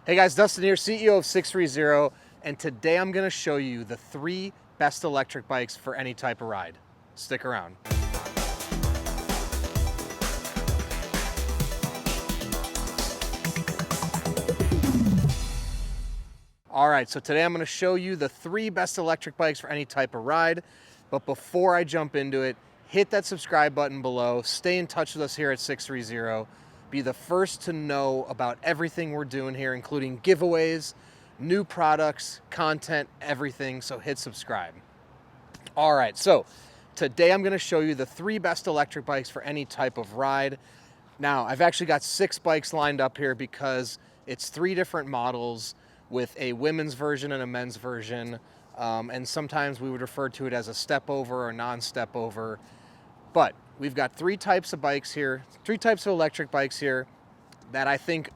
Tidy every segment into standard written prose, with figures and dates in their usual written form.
Hey guys, Dustin here, CEO of 630, and today I'm going to show you the 3 best electric bikes for any type of ride. Stick around. All right, so today I'm going to show you the 3 best electric bikes for any type of ride. But before I jump into it, hit that subscribe button below. Stay in touch with us here at 630. Be the first to know about everything we're doing here, including giveaways, new products, content, everything. So hit subscribe. All right, so today I'm going to show you the 3 best electric bikes for any type of ride. Now, I've actually got 6 bikes lined up here because it's 3 different models with a women's version and a men's version. And sometimes we would refer to it as a step over or non-step over. But we've got 3 types of bikes here, 3 types of electric bikes here that I think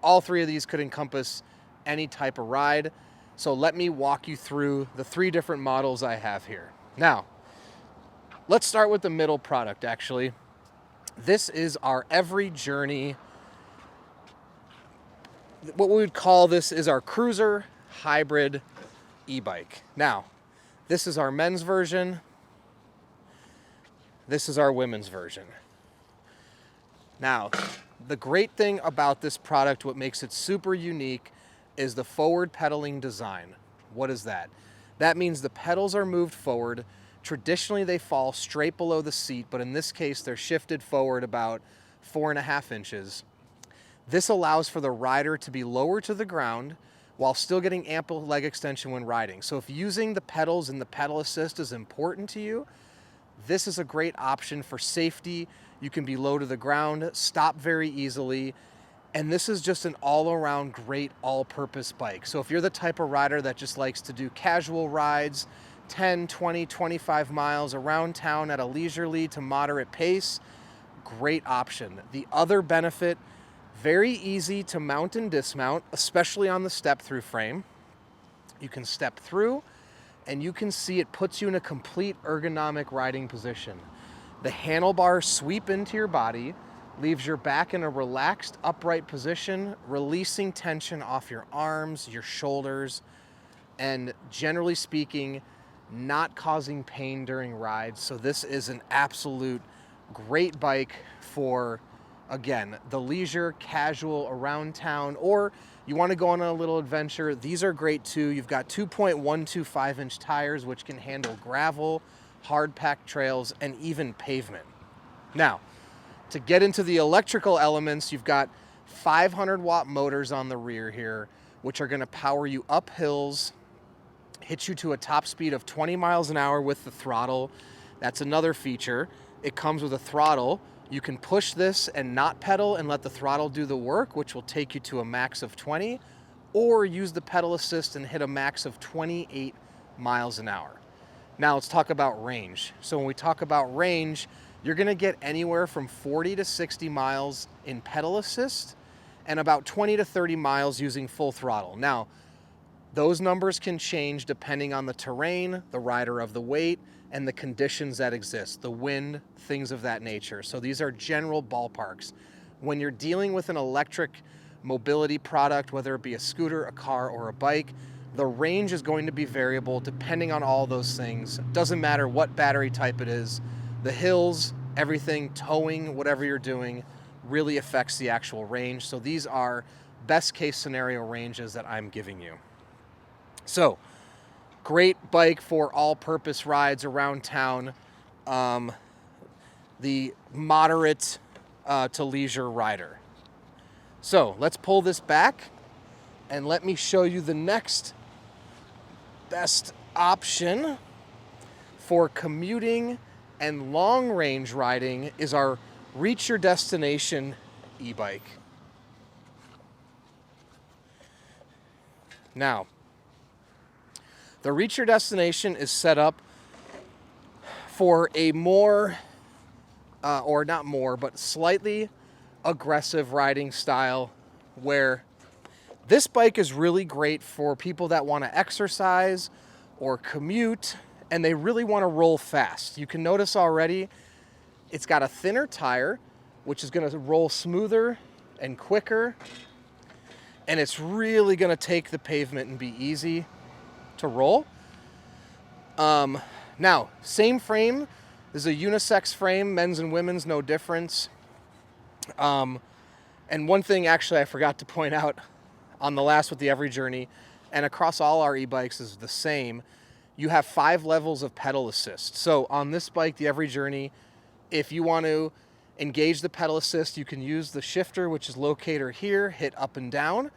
all 3 of these could encompass any type of ride. So let me walk you through the 3 different models I have here. Now, let's start with the middle product, actually. This is our Every Journey. What we would call this is our cruiser hybrid e-bike. Now, this is our men's version. This is our women's version. Now, the great thing about this product, what makes it super unique, is the forward pedaling design. What is that? That means the pedals are moved forward. Traditionally, they fall straight below the seat, but in this case, they're shifted forward about 4.5 inches. This allows for the rider to be lower to the ground while still getting ample leg extension when riding. So if using the pedals and the pedal assist is important to you, this is a great option for safety. You can be low to the ground, stop very easily, and this is just an all-around great all-purpose bike. So if you're the type of rider that just likes to do casual rides, 10, 20, 25 miles around town at a leisurely to moderate pace, great option. The other benefit, very easy to mount and dismount, especially on the step-through frame. You can step through, and you can see it puts you in a complete ergonomic riding position. The handlebars sweep into your body, leaves your back in a relaxed, upright position, releasing tension off your arms, your shoulders, and generally speaking, not causing pain during rides. So this is an absolute great bike for, again, the leisure, casual, around town, or you want to go on a little adventure. These are great too. You've got 2.125-inch tires, which can handle gravel, hard-packed trails, and even pavement. Now, to get into the electrical elements, you've got 500-watt motors on the rear here, which are going to power you up hills, hit you to a top speed of 20 miles an hour with the throttle. That's another feature. It comes with a throttle. You can push this and not pedal and let the throttle do the work, which will take you to a max of 20, or use the pedal assist and hit a max of 28 miles an hour. Now let's talk about range. So when we talk about range, you're gonna get anywhere from 40 to 60 miles in pedal assist and about 20 to 30 miles using full throttle. Now, those numbers can change depending on the terrain, the rider of the weight, and the conditions that exist, the wind, things of that nature. So these are general ballparks. When you're dealing with an electric mobility product, whether it be a scooter, a car, or a bike, the range is going to be variable depending on all those things. Doesn't matter what battery type it is. The hills, everything, towing, whatever you're doing, really affects the actual range. So these are best case scenario ranges that I'm giving you. So, great bike for all-purpose rides around town. The moderate to leisure rider. So, let's pull this back and let me show you the next best option for commuting and long-range riding is our Reach Your Destination e-bike. Now, the Reach Your Destination is set up for a more, or not more, but slightly aggressive riding style where this bike is really great for people that want to exercise or commute and they really want to roll fast. You can notice already it's got a thinner tire, which is going to roll smoother and quicker. and it's really going to take the pavement and be easy to roll. Now, same frame. This is a unisex frame, men's and women's, no difference. And one thing actually I forgot to point out on the last with the Every Journey, and across all our e-bikes is the same. You have 5 levels of pedal assist. So on this bike, the Every Journey, if you want to engage the pedal assist, you can use the shifter, which is locator here, hit up and down,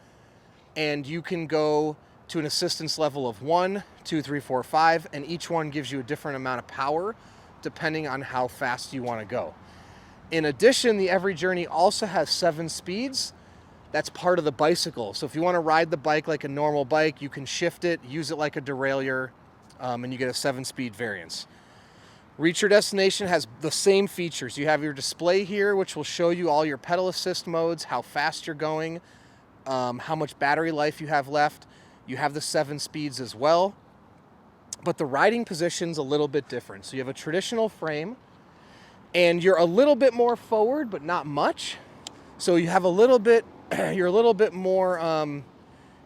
and you can go to an assistance level of 1, 2, 3, 4, 5, and each one gives you a different amount of power depending on how fast you want to go. In addition, the Every Journey also has 7 speeds. That's part of the bicycle. So if you want to ride the bike like a normal bike, you can shift it, use it like a derailleur, and you get a 7-speed variance. Reach Your Destination has the same features. You have your display here, which will show you all your pedal assist modes, how fast you're going, how much battery life you have left. You have the 7 speeds as well. But the riding position's a little bit different. So you have a traditional frame, and you're a little bit more forward, but not much. So you have a little bit, you're a little bit more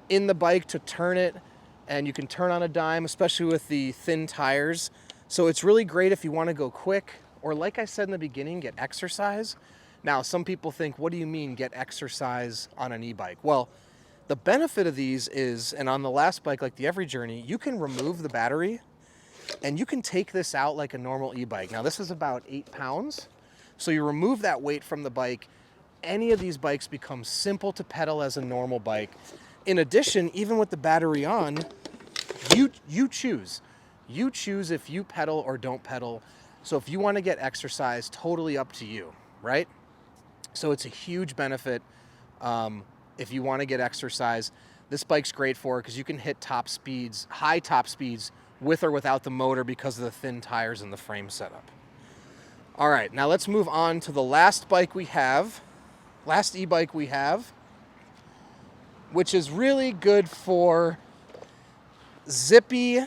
in the bike to turn it, and you can turn on a dime, especially with the thin tires. So it's really great if you want to go quick, or like I said in the beginning, get exercise. Now, some people think, what do you mean get exercise on an e-bike? Well, the benefit of these is, and on the last bike, like the Every Journey, you can remove the battery and you can take this out like a normal e-bike. Now, this is about 8 pounds. So you remove that weight from the bike. Any of these bikes become simple to pedal as a normal bike. In addition, even with the battery on, you choose. You choose if you pedal or don't pedal. So if you want to get exercise, totally up to you, right? So it's a huge benefit if you want to get exercise. This bike's great for it because you can hit top speeds, high top speeds, with or without the motor because of the thin tires and the frame setup. All right, now let's move on to the last bike we have, last e-bike we have, which is really good for zippy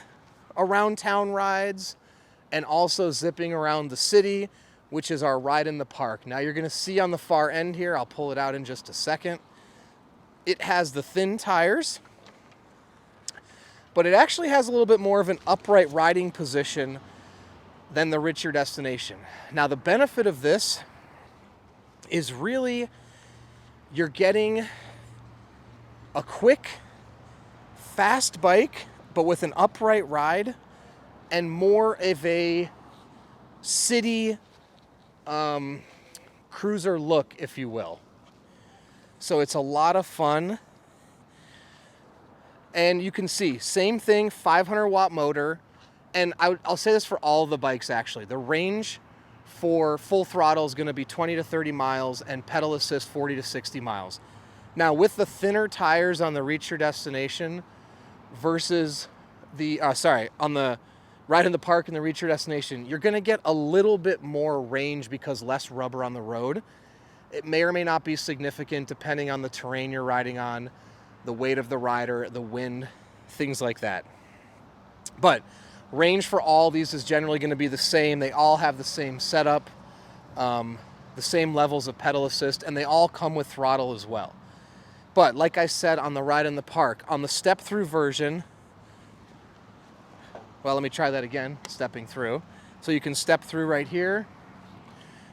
around town rides and also zipping around the city, which is our ride in the park. Now you're gonna see on the far end here, I'll pull it out in just a second. It has the thin tires, but it actually has a little bit more of an upright riding position than the Reach Your Destination. Now the benefit of this is really you're getting a quick, fast bike, but with an upright ride and more of a city cruiser look, if you will. So it's a lot of fun. And you can see, same thing, 500 watt motor. And I'll say this for all the bikes actually. The range for full throttle is gonna be 20 to 30 miles and pedal assist 40 to 60 miles. Now with the thinner tires on the Reach Your Destination versus the, on the Ride in the Park and the Reach Your Destination, you're gonna get a little bit more range because less rubber on the road. It may or may not be significant depending on the terrain you're riding on, the weight of the rider, the wind, things like that. But range for all these is generally going to be the same. They all have the same setup, the same levels of pedal assist, and they all come with throttle as well. But like I said on the Ride in the Park, on the step-through version, well, let me try that again, stepping through. So you can step through right here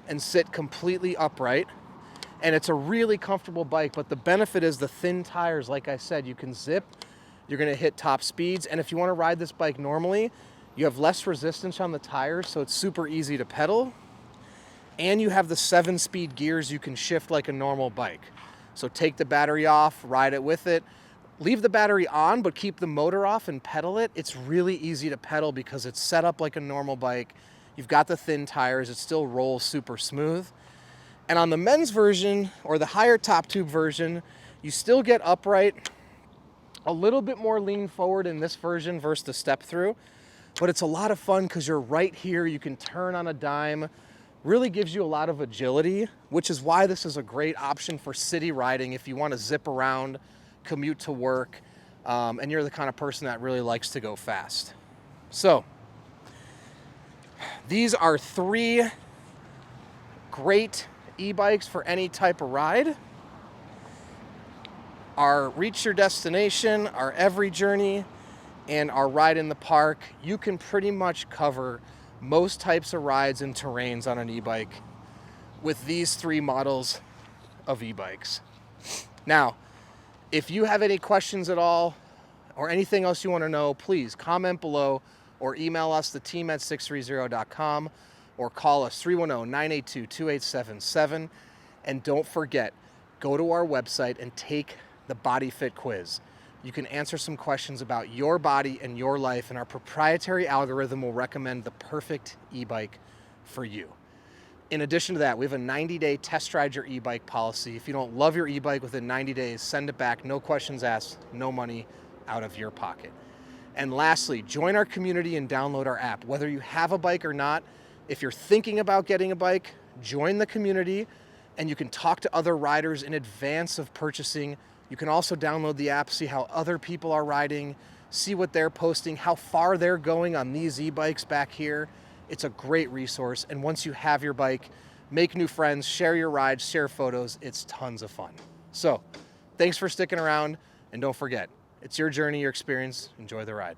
and sit completely upright. And it's a really comfortable bike, but the benefit is the thin tires. Like I said, you can zip, you're gonna hit top speeds. And if you wanna ride this bike normally, you have less resistance on the tires, so it's super easy to pedal. And you have the 7-speed gears you can shift like a normal bike. So take the battery off, ride it with it. Leave the battery on, but keep the motor off and pedal it. It's really easy to pedal because it's set up like a normal bike. You've got the thin tires, it still rolls super smooth. And on the men's version, or the higher top tube version, you still get upright, a little bit more lean forward in this version versus the step through, but it's a lot of fun because you're right here, you can turn on a dime, really gives you a lot of agility, which is why this is a great option for city riding if you want to zip around, commute to work, and you're the kind of person that really likes to go fast. So, these are 3 great e-bikes for any type of ride. our Reach Your Destination, our Every Journey, and our Ride in the Park, you can pretty much cover most types of rides and terrains on an e-bike with these 3 models of e-bikes. Now, if you have any questions at all or anything else you want to know, please comment below or email us, the team at sixthreezero.com, or call us 310-982-2877. And don't forget, go to our website and take the Body Fit quiz. You can answer some questions about your body and your life, and our proprietary algorithm will recommend the perfect e-bike for you. In addition to that, we have a 90-day test ride your e-bike policy. If you don't love your e-bike within 90 days, send it back. No questions asked, no money out of your pocket. And lastly, join our community and download our app. Whether you have a bike or not, if you're thinking about getting a bike, join the community and you can talk to other riders in advance of purchasing. You can also download the app, see how other people are riding, see what they're posting, how far they're going on these e-bikes back here. It's a great resource. And once you have your bike, make new friends, share your rides, share photos. It's tons of fun. So thanks for sticking around. And don't forget, it's your journey, your experience. Enjoy the ride.